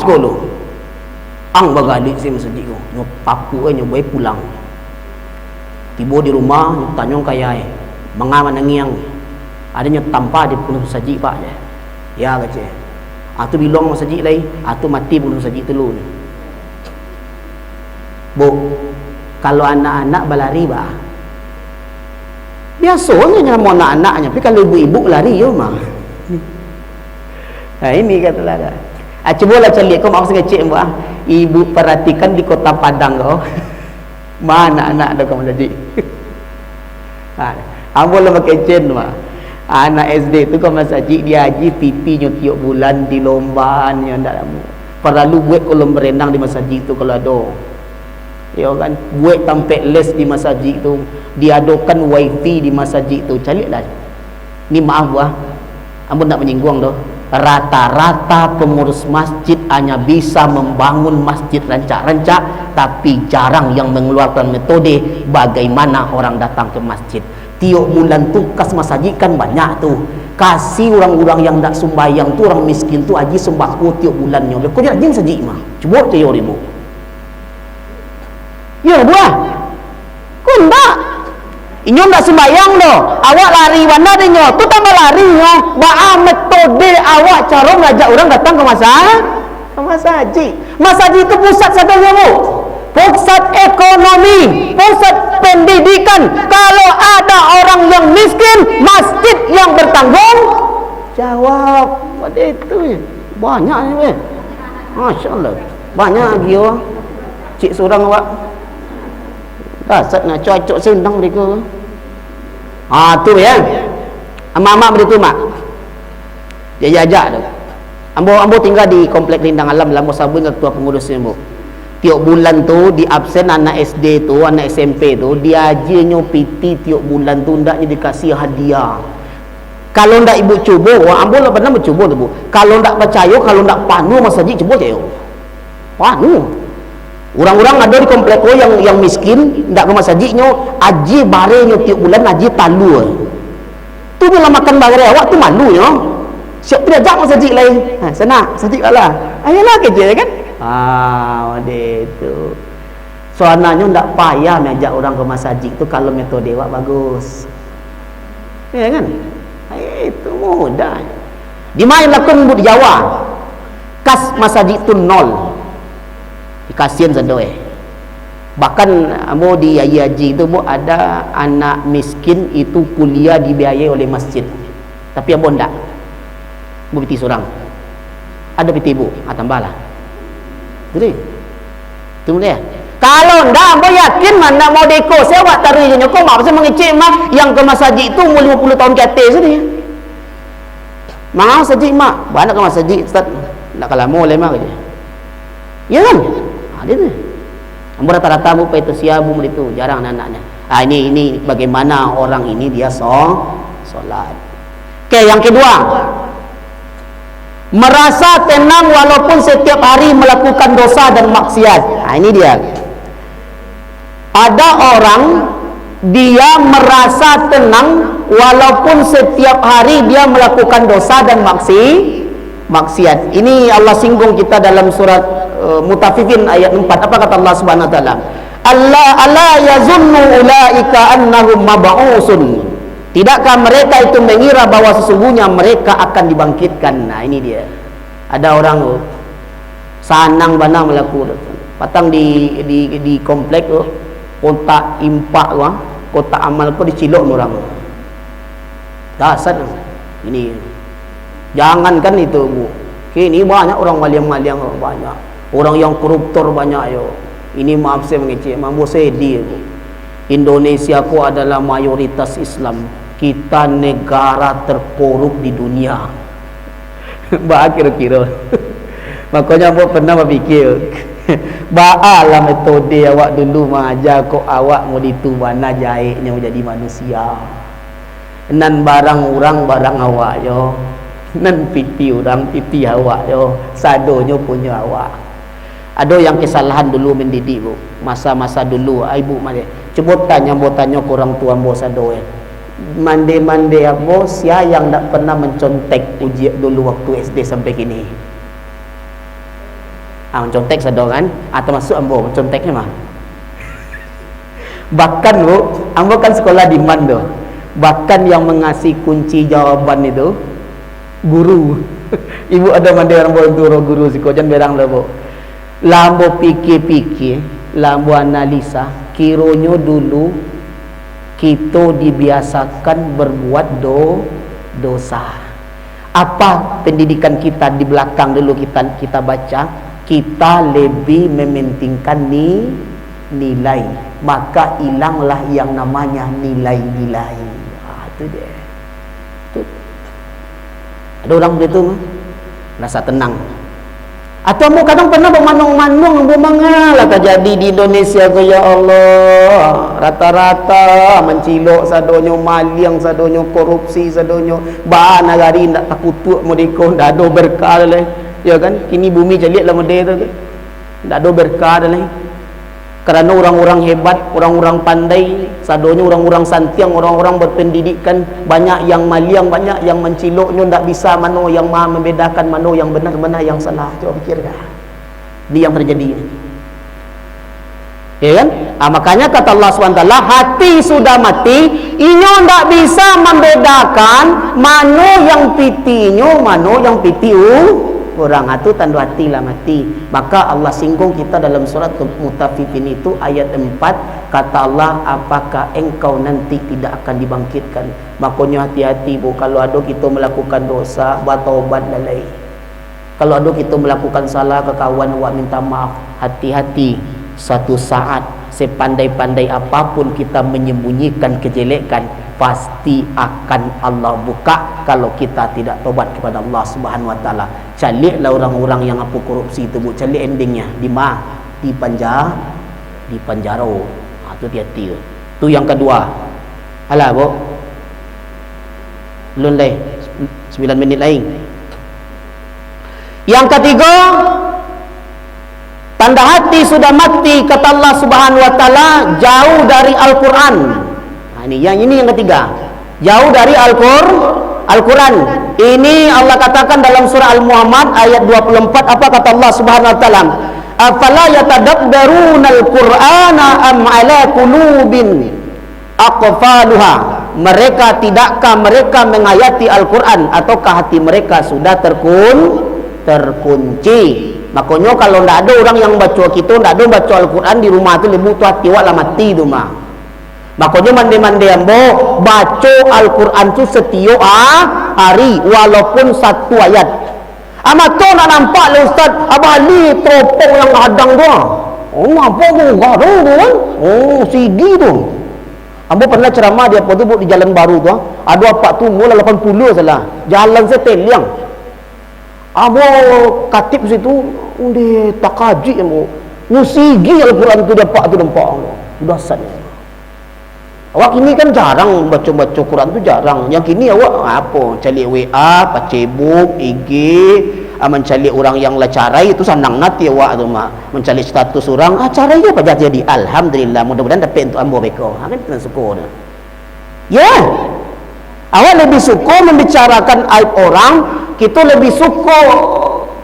sekolah. Ang bagalik si masjid ko. Nyo paku nyo boy pulang. Tiba di rumah nyo tanya kaya mengaman nangiang. Ada nyo tanpa di puluh masjid pak je. Ya kece. Atu bilong masjid lai, atu mati puluh masjid dulu. Bu, kalau anak-anak berlari bah. Biasanya mau anak-anaknya, tapi kalau ibu-ibu lari yo mah. Nah ini katalah dah. Cubalah cari kau maksud kecil mbak. Ibu perhatikan di kota Padang kau. Mana anak ada kau jadi. Ambo lah kecil mah. Anak SD tu kau masajid dia haji pipi nyo tiap bulan di lombaan yang ndak lama. Perlu buat kolam berenang di masjid tu kalau ada. Ya kan, buat tampek les di masjid tu, diadakan wifi di masjid tu. Carilah. Ni maaf wah. Ambo tak menyinggung doh. Rata-rata pengurus masjid hanya bisa membangun masjid rancak-rancak, tapi jarang yang mengeluarkan metode bagaimana orang datang ke masjid. Tiap bulan tu kas masjid kan banyak tu. Kasih orang-orang yang tak sembahyang tu, orang miskin tu haji sembako tiap bulannya. Kau jangan jeng masjid mah. Cuba cari ribu. Ya buah. Kau enggak. Inyo ndak sembayang doh. Awak lari mana denyo? Tu tambah lari nyo. Ba metode awak cara ngajak orang datang ke masjid. Masjid itu pusat satunya bu. Pusat ekonomi, pusat pendidikan. Kalau ada orang yang miskin, masjid yang bertanggung jawab. Pada itu banyak ni. Masya-Allah. Banyak lagi orang. Cik seorang awak. Dasar nak cocok senang mereka. Tu ya. Mak-mak begitu mak. Dia jajak tu. Ambo tinggal di komplek Rindang Alam lama sabun dengan ketua pengurusnya bu. Tiap bulan tu di absen anak SD tu, anak SMP tu, dia ajinya PT tiap bulan tu ndaknya dikasih hadiah. Kalau ndak ibu cuba, ambo lah pernah mencuba tu bu. Kalau ndak percaya, kalau ndak panu masjid cuba je. Panu. Orang-orang ada di komplek yang miskin, ndak ke masjidnya, aji barenya tiap bulan aji talu. Tu bila makan bare awak tu malu ya. Siap tidak jak masjid lain. Sana, masjid lah. Ayolah kerja kan. Wade tu. Soalnya ndak payah mengajak orang ke masjid tu kalau metode awak bagus. Ya kan? Itu mudah. Di mana lakukan di Jawa? Kas masjid tu nol. Kasihan sedoi. Bahkan ambo di haji itu bu ada anak miskin itu kuliah dibiayai oleh masjid. Tapi ambo ndak. Bu piti seorang. Ada piti bu, tambahlah. Jadi. Itu dia. Kalau ndak ambo yakin mana mau deko saya awak taruh nyoko mak pasal mengecek mak yang ke masjid itu umur 50 tahun ke atas ni. Mau masjid mak, banyak ke masjid ustaz. Ndak kalah mau le mak je. Ya kan? Dia tu. Ambo rata-rata bu itu siabu itu jarang anak-anaknya. Ini bagaimana orang ini dia solat. Okey, yang kedua. Merasa tenang walaupun setiap hari melakukan dosa dan maksiat. Ini dia. Ada orang dia merasa tenang walaupun setiap hari dia melakukan dosa dan maksiat. Ini Allah singgung kita dalam surat Mutaffifin ayat 4. Apa kata Allah Subhanahu wa taala? Alla yazunnu ulaika annahum mab'usun. Tidakkah mereka itu mengira bahwa sesungguhnya mereka akan dibangkitkan? Nah, ini dia. Ada orang sanang bana melakukan patang di komplek kotak impak kotak amal ko dicilok orang. Dasar ini. Jangankan itu, Bu. Ini banyak orang maliang-maliang banyak. Orang yang koruptor banyak yo. Ini maaf saya mengecek, mampu sedih. Indonesia ko adalah mayoritas Islam. Kita negara terkorup di dunia. Kira-kira. Makanya aku pernah berfikir, baalah metode awak dulu mengajar kok awak mau ditubana jahitnya menjadi manusia. Nan barang orang barang awak yo. Nan pipi orang pipi awak yo. Sadonyo punya awak. Ada yang kesalahan dulu mendidik bu. Masa-masa dulu ibu mande. Coba tanya kurang tua mbok sado mande-mande apa sia yang tak pernah mencontek ujian dulu waktu SD sampai kini. Contek sado kan, termasuk ambo conteknya mah. Bahkan bu, ambo kan sekolah di man tu. Bahkan yang mengasih kunci jawaban itu guru. Ibu ada mandi orang boleh guru si kojan berang lah bu. Lambo pikir-pikir, lambo analisa, kironyo dulu kita dibiasakan berbuat dosa. Apa pendidikan kita di belakang dulu kita baca, kita lebih mementingkan nilai, maka hilanglah yang namanya nilai-nilai. Itu dia. Itu. Ada orang begitu mah, rasa tenang. Atau mu kadang pernah bermanung-manung, bermangalah terjadi di Indonesia ke ya Allah. Rata-rata mencilok sadonyo, maliang sadonyo, korupsi sadonyo, bah nagari ndak takutuk modeko, ndak ada berkah leh. Ya kan? Kini bumi jeliat lah mode tu. Ndak ada berkah leh. Kerana orang-orang hebat, orang-orang pandai, sadonyo orang-orang santiang, orang-orang berpendidikan, banyak yang maliang, banyak yang menciloknya, ndak bisa mano yang maha membedakan mano yang benar, mana yang salah. Coba fikirkan. Ini yang terjadi. Ya kan? Makanya kata Allah SWT, hati sudah mati, inyo ndak bisa membedakan mano yang pitinya, mano yang pitiu orang. Itu tanda hati lah mati. Maka Allah singgung kita dalam surat Mutaffifin itu ayat 4, kata Allah, apakah engkau nanti tidak akan dibangkitkan? Makanya hati-hati bu, kalau ada kita melakukan dosa, bertaubat dalai. Kalau ada kita melakukan salah ke kawan, awak minta maaf. Hati-hati, satu saat sepandai-pandai apapun kita menyembunyikan kejelekan, pasti akan Allah buka kalau kita tidak tobat kepada Allah Subhanahu Wa Taala. Caliklah orang-orang yang apa korupsi itu bu, calik endingnya di mana? Di penjara, di penjara. Itu hati-hati. Tu yang kedua. Alah bu, belum leh 9 minit lain. Yang ketiga, tanda hati sudah mati kata Allah Subhanahu Wa Taala, jauh dari Al-Quran. Ini yang ketiga, jauh dari Al-Quran. Ini Allah katakan dalam surah Al-Muhammad ayat 24, apa kata Allah Subhanahu Wa Taala? Afala yatadabbaruna al-Qur'ana am ala qulubin aqfaluha? Mereka tidakkah mereka menghayati Al-Quran, ataukah hati mereka sudah terkunci? Makanya kalau tidak ada orang yang baca kita, tidak ada baca Al-Quran di rumah tu, lebu tu hati awak lah mati tu mah. Makanya mandi-mandi ambo baca Al-Quran tu setiap hari walaupun satu ayat. Amat tu nak nampak lah Ustaz Abah Ali teropong yang hadang tu. Oh apa tu garu tu kan? Oh CD tu. Ambo pernah ceramah di apa tu di Jalan Baru tu. Ada apa tu mula 80 salah. Jalan seteliang. Ambo katip situ undi takaji ambo. Musigi Al-Quran tu dapat tu nampak. Dasar. Awak kini kan jarang baca-baca Quran tu jarang. Yang kini awak apa? Cari WA, Facebook, IG, mencari orang yang lacarai itu senang nanti awak tu mah. Mencari status orang, carai apa jadi? Alhamdulillah, mudah-mudahan dapat untuk ambo beko. Kan kita syukur. Ya. Awak lebih suka membicarakan aib orang, kita lebih suka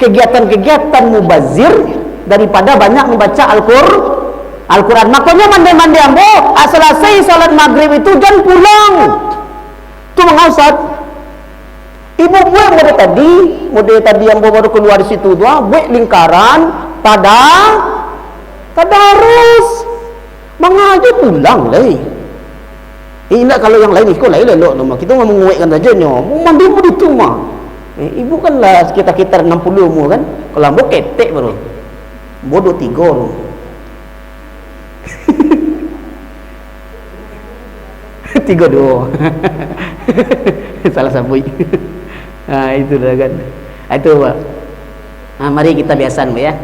kegiatan-kegiatan mubazir daripada banyak membaca Al-Quran. Makanya mandi-mandi ambo, selesai salat maghrib itu jangan pulang. Tu mengasat. Ibu buat mode tadi ambo baru keluar di situ tu, buat lingkaran pada tadarus. Mengaji pulang leh. Ingat kalau yang lain ikut lain lelok tu, kita mau menguatkan saja nyo. Mandi begitu mah. Ibu kan lah sekitar 60 umur kan. Kalau ambo ketek baru. Bodoh 3 tu. Tiga dua. Salah sabui. Itu dah kan. Itu Pak. Mari kita biasan ya.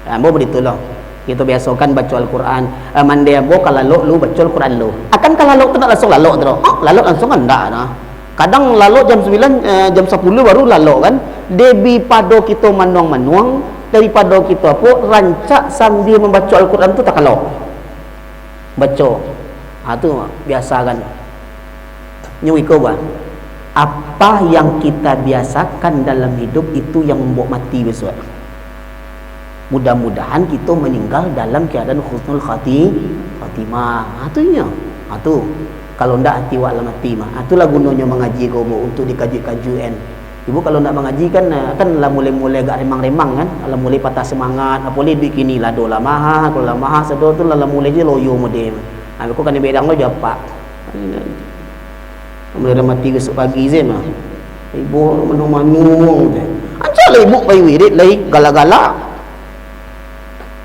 Ambo begitu loh. Kita biasakan baca Al-Quran. Mandi ambo kalau lu baca Al-Quran lu. Akan kalau lu tu tak langsung lalu tu. Lalu langsung enggak nah. Kadang lalu jam 9 jam 10 baru lalu kan. Debi pado kita manuang-manuang daripada kita apa rancak sambil membaca Al-Quran tu tak kalau. Baca. Tu biasa kan. Nyuiko bah. Apa yang kita biasakan dalam hidup itu yang membuat mati besok. Mudah-mudahan kita meninggal dalam keadaan husnul khatimah. Itunya. Tu kalau ndak hati wak mati mah. Itulah gunanya mengaji kau untuk dikaji-kajuan. Ibu kalau nak mengaji kan lah mulai-mulai agak remang-remang kan, lah mulai patah semangat, apa boleh duit kini lah dolah mahal, kalau lah mahal sedar tu lah mulai je loyo model. Aku kan bedang lo japak. Mulai mati besok pagi je mah. Ibu manu-manu je. Ancalah ibu pai wirid lai galak-galak.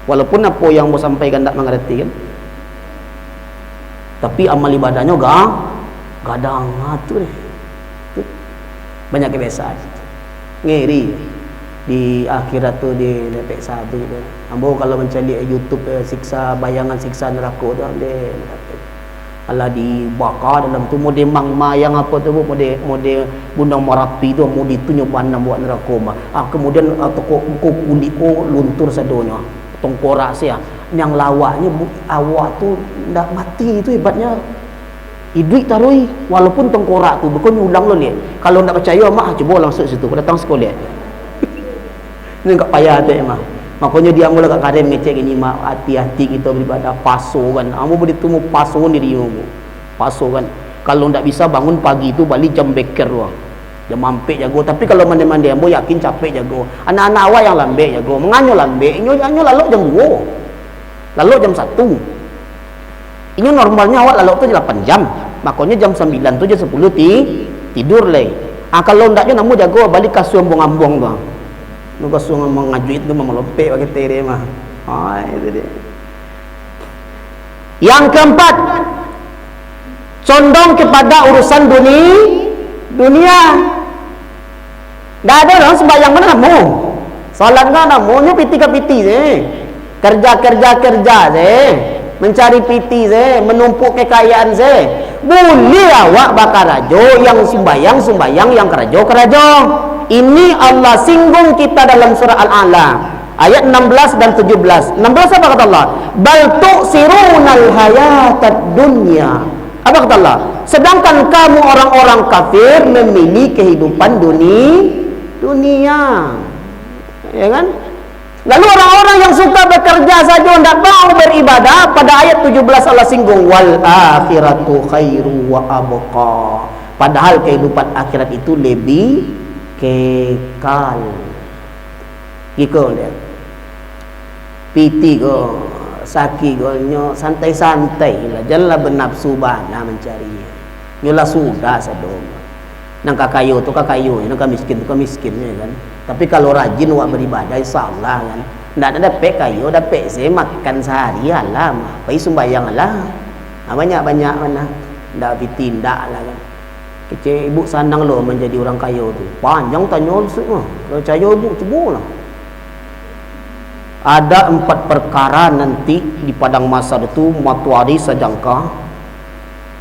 Walaupun apa yang mau sampaikan tak mengerti kan. Tapi amal ibadahnya gadang tu deh. Banyak kebiasaan ngeri di akhirat tu di lepek sabi tu. Ambo kalau mencari YouTube siksa bayangan siksa neraka tu dia Allah dibakar dalam tu mode mayang apa tu mode bundang Merapi tu mode tu nyoban buat neraka mah. Kemudian toko kulit ko luntur sadonya tengkorak sia yang lawaknya awak tu ndak mati tu hebatnya. Hidup tarui walaupun tengkorak tu bukan ulang lo lihat. Kalau nak percaya mak cuba langsung situ datang sekolah. Ni enggak payah tu mah. Makanya dia mula kat kadang ngecek ini mak hati-hati kita beribadah paso kan. Amu boleh temu paso diri mu. Paso kan. Kalau ndak bisa bangun pagi tu balik jam beker tu. Jam mampek jago tapi kalau mandi-mandi ambo yakin capek jago. Anak-anak awak yang lambat jago. Menganyo lambat, inyo lalu jam 2. Lalu jam 1. Ini normalnya awak lalu tu 8 jam. Makanya jam 9 tu jam 10 tidur leh. Kalau ndaknya namu jago balik kasur ambong-ambong tu. Nu kasur mengajuit tu memelopek pakai tere mah. Itu dia. Yang keempat, condong kepada urusan dunia. Dah ada orang sembahyang mana namu. Salat kan namu nyu piti ke piti je. Kerja je. Mencari piti je, menumpuk kekayaan je. Boleh awak bakar rajo yang sembayang yang kerajo. Ini Allah singgung kita dalam surah Al-A'la ayat 16 dan 17. 16 apa kata Allah? Bal tu'sirunal hayatad dunya. Apa kata Allah? Sedangkan kamu orang-orang kafir memilih kehidupan dunia. Ya kan? Lalu orang-orang yang suka bekerja saja tidak mau beribadah, pada ayat 17 Allah singgung wal akhiratu khairu wa abqa. Padahal kehidupan akhirat itu lebih kekal. Gitu dia. Piti go, sakit go nyo santai-santai lah, janganlah bernafsu bana mencari. Nyolah sudah sedom. Nang kakayo tu kakayo, nang miskin tu miskinnya kan. Tapi kalau rajin awak beribadah insyaallah kan. Ndak ada dapat kayo, dapat saya makan sehari alam. Pai sembahyang lah. Banyak-banyak mana. Ndak ditindak lah kan. Kecil ibu sandang lo menjadi orang kaya tu. Panjang tanya semua. Kalau percaya ibu cubalah. Ada 4 perkara nanti di padang mahsyar itu matuari sejangka.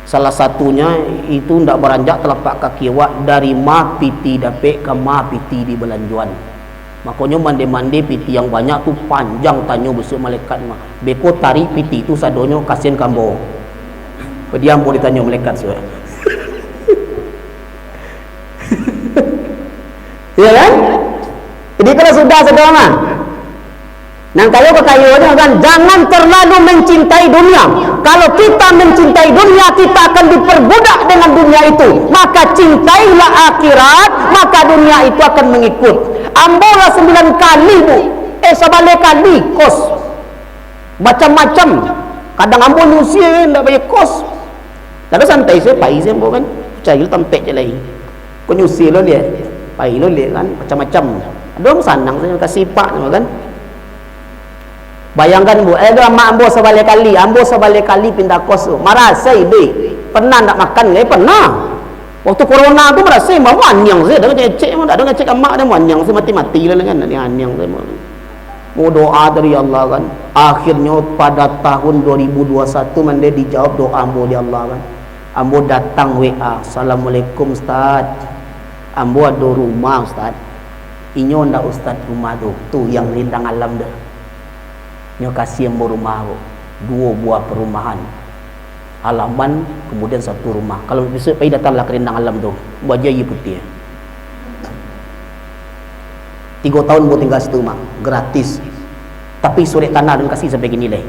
Salah satunya itu ndak beranjak telapak kaki awak dari ma piti dapat ke ma piti di belanjuan. Makanya mandi-mandi piti yang banyak tu panjang tanya besok malaikat mah. Beko tarik piti tu sadonyo kasihan kambo. Pediam boleh tanya malaikat sudah. Ya kan? Jadi kalau sudah sedang nah kalau kekayaan kan jangan terlalu mencintai dunia. Kalau kita mencintai dunia, kita akan diperbudak dengan dunia itu. Maka cintailah akhirat, maka dunia itu akan mengikut. Ambolah 9 kali bu, sebalik kali kos macam-macam. Kadang ambo nusia ndak bayar kos. Lalu santai saya pai saya ambo kan, cari tempek je lagi. Kau nyusi lo dia, pai lo dia kan macam-macam. Ada orang sanang saya kasih pak kan. Bayangkan bu, mak ambo sebalik kali pindah kos tu. Merasa ibe pernah nak makan ke? Pernah. Waktu corona tu merasa mau anyang saya, dah ngecek dah ngecek mak dah anyang saya mati-mati lah kan, dia anyang saya mau doa dari Allah kan. Akhirnya pada tahun 2021 mande dijawab doa ambo di Allah kan. Ambo datang WA, Assalamualaikum Ustaz. Ambo ada rumah Ustaz. Inyo ndak Ustaz rumah tu yang rindang alam dah. Nyo kasih ambo rumah 2 buah perumahan. Halaman kemudian 1 rumah. Kalau besok pergi datanglah ke rindang alam tu. Buat jaya putih. 3 tahun boleh tinggal situ mak, gratis. Tapi suri tanah dulu kasih sampai gini leh.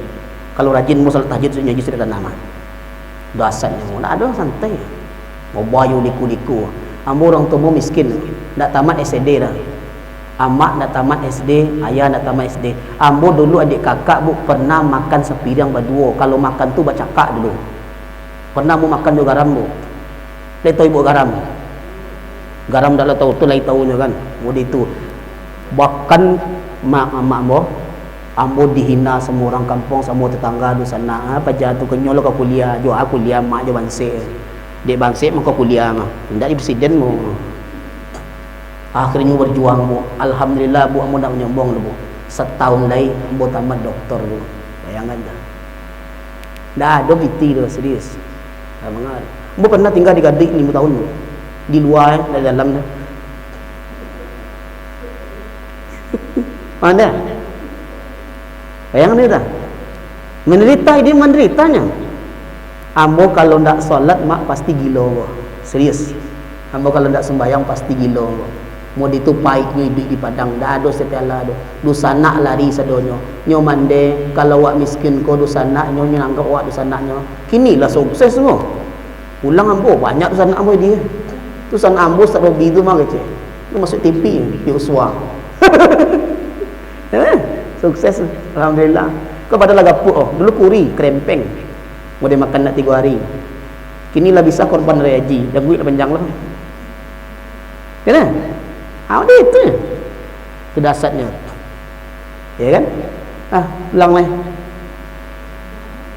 Kalau rajin mau salat tahajud sunyi suri tanah mah. Dasarnya mau nak ada santai. Mau bayu liku-liku. Ambo orang tua miskin, nak tamat SD dah. Amak nak tamat SD, ayah nak tamat SD. Ambo dulu adik kakak bu pernah makan sepiring berdua. Kalau makan tu bercakap dulu. Pernah mau makan juga garam bu. Dia tahu ibu garam. Garam dah lah tahu tu lagi tahunya kan. Mudi itu. Bahkan mak ambo dihina semua orang kampung, semua tetangga di sana. Apa jatuh kenyol ke kuliah, jo aku kuliah mak je bangsa. Dek bangsa mak kuliah mah. Ndak di presiden mu. Akhirnya berjuang bu. Alhamdulillah bu amu nak menyombong bu. Setahun lagi bu tamat doktor bu. Bayangkan dah. Dah ada piti tu serius. Dah mengar. Bu pernah tinggal di Gadik 5 tahun bu. Di luar dari dalam dah. Mana? Bayangkan dia dah. Menderita dia menderitanya. Ambo kalau ndak solat mak pasti gila bu. Serius. Ambo kalau ndak sembahyang pasti gila bu. Mau ditupai hidup di padang dah ada setiala do. Dosa nak lari sadonyo. Nyo mande kalau wak miskin ko dosa nak nyo nyanggap wak dosa naknyo. Kinilah sukses semua. Ulang ambo banyak dosa nak ambo dia. Dosa nak ambo tak robi tu mah kece. Tu masuk TV di uswa. Sukses alhamdulillah. Kau pada lagapu oh, dulu kuri krempeng. Mau dia makan nak 3 hari. Kinilah bisa korban raya haji. Dah duit panjang lah. Kena? Dia itu kedasatnya. Ya kan? Ulang lah.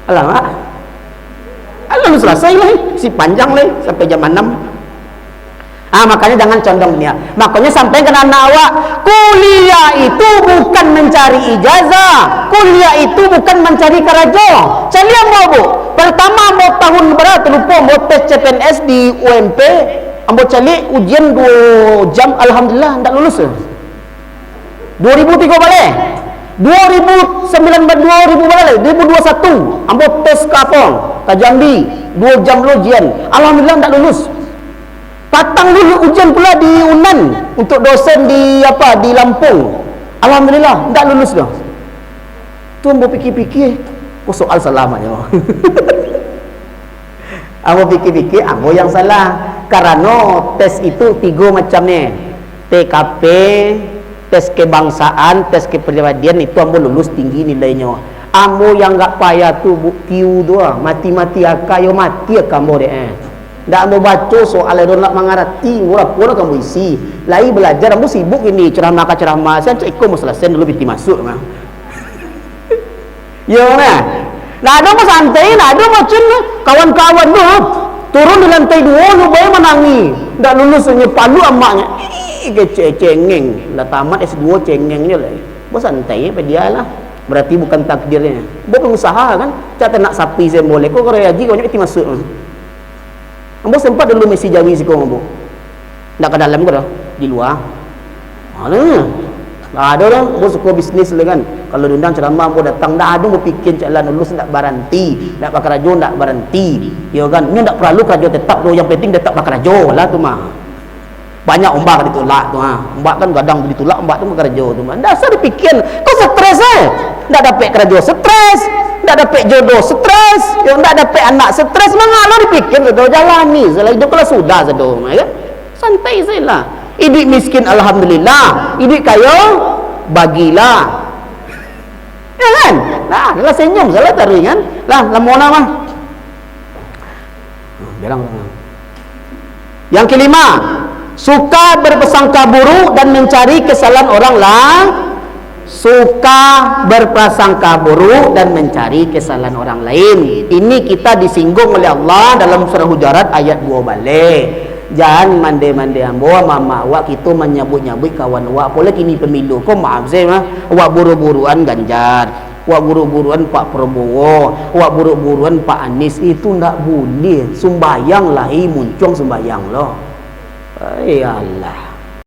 Alamak. Lalu selesai lah. Si panjang lah sampai jam 6. Makanya jangan condong dia. Makanya sampai ke anak awak, kuliah itu bukan mencari ijazah. Kuliah itu bukan mencari kerajo. Calian mau bu. Pertama mau tahun berapa lupa mau tes CPNS di UMP. Ambo cali ujian 2 jam, alhamdulillah ndak lulus. 2003 balik. 2019 balik. 2021 ambo tes Kapong, Jambi 2 jam ujian. Alhamdulillah ndak lulus. Patang dulu ujian pula di Unan untuk dosen di Lampung. Alhamdulillah ndak lulus dah. Tu ambo fikir-fikir, soal selamatnya. Ambo fikir-fikir ambo yang salah. Karena tes itu 3 macam ni. TKP, tes kebangsaan, tes kepribadian itu ambo lulus tinggi nilainya. Ambo yang enggak payah tu Q tu mati-mati akayo mati akambo deh. Ndak ambo baca soal itu nak mengarti ngora pun kamu isi. Lai belajar ambo sibuk ini ceramah saya cek ikut selesai dulu biti masuk mah. Yo nah. Nah ada mah santai, nah ada macam kawan-kawan tu turun di lantai 2 lu bayar menangi. Ndak lulus hanya palu amaknya. Kece cengeng. Dah tamat S2 cengengnya lah. Bos santai apa dia lah. Berarti bukan takdirnya. Bukan usaha kan. Cata nak sapi saya boleh. Kok kalau haji kau nyati masuk. Ambo sempat dulu mesi jawi si kau ambo. Ndak ke dalam ke dah. Di luar. Mana? Ada lah. Ambo suka bisnis lah kan. Kalau diundang ceramah ambo datang. Ndak ada ambo fikir jalan lulus ndak baranti. Ndak pakai rajo ndak baranti. Ya kan. Ini ndak perlu kerja tetap tu. Yang penting tetap pakai rajo lah tu mah. Banyak ombak ditolak tu Ombak kan kadang ditolak, ombak tu pakai rajo tu mah. Dasar dipikir. Kau stres ndak dapat kerja stres. Ndak dapat jodoh stres. Yang ndak dapat anak stres. Mengalo dipikir tu jalani. Salah hidup kalau sudah sedo kan. Santai sajalah. Hidup miskin alhamdulillah. Hidup kaya bagilah. Ya kan? Nah, kalau senyum salah tarik kan. Lah, lamona mah. Bilang. Yang kelima, suka berprasangka buruk dan mencari kesalahan orang lain. Suka berprasangka buruk dan mencari kesalahan orang lain. Ini kita disinggung oleh Allah dalam surah Hujurat ayat 2 balik. Jangan mande-mande ambo mama awak kita menyabut-nyabut kawan awak. Apalagi kini pemilu. Kau maaf saya mah. Awak buru-buruan Ganjar. Awak buru-buruan Pak Prabowo. Awak buru-buruan Pak Anies. Itu ndak boleh. Sembayang lahi muncung sembayang loh. Ya Allah.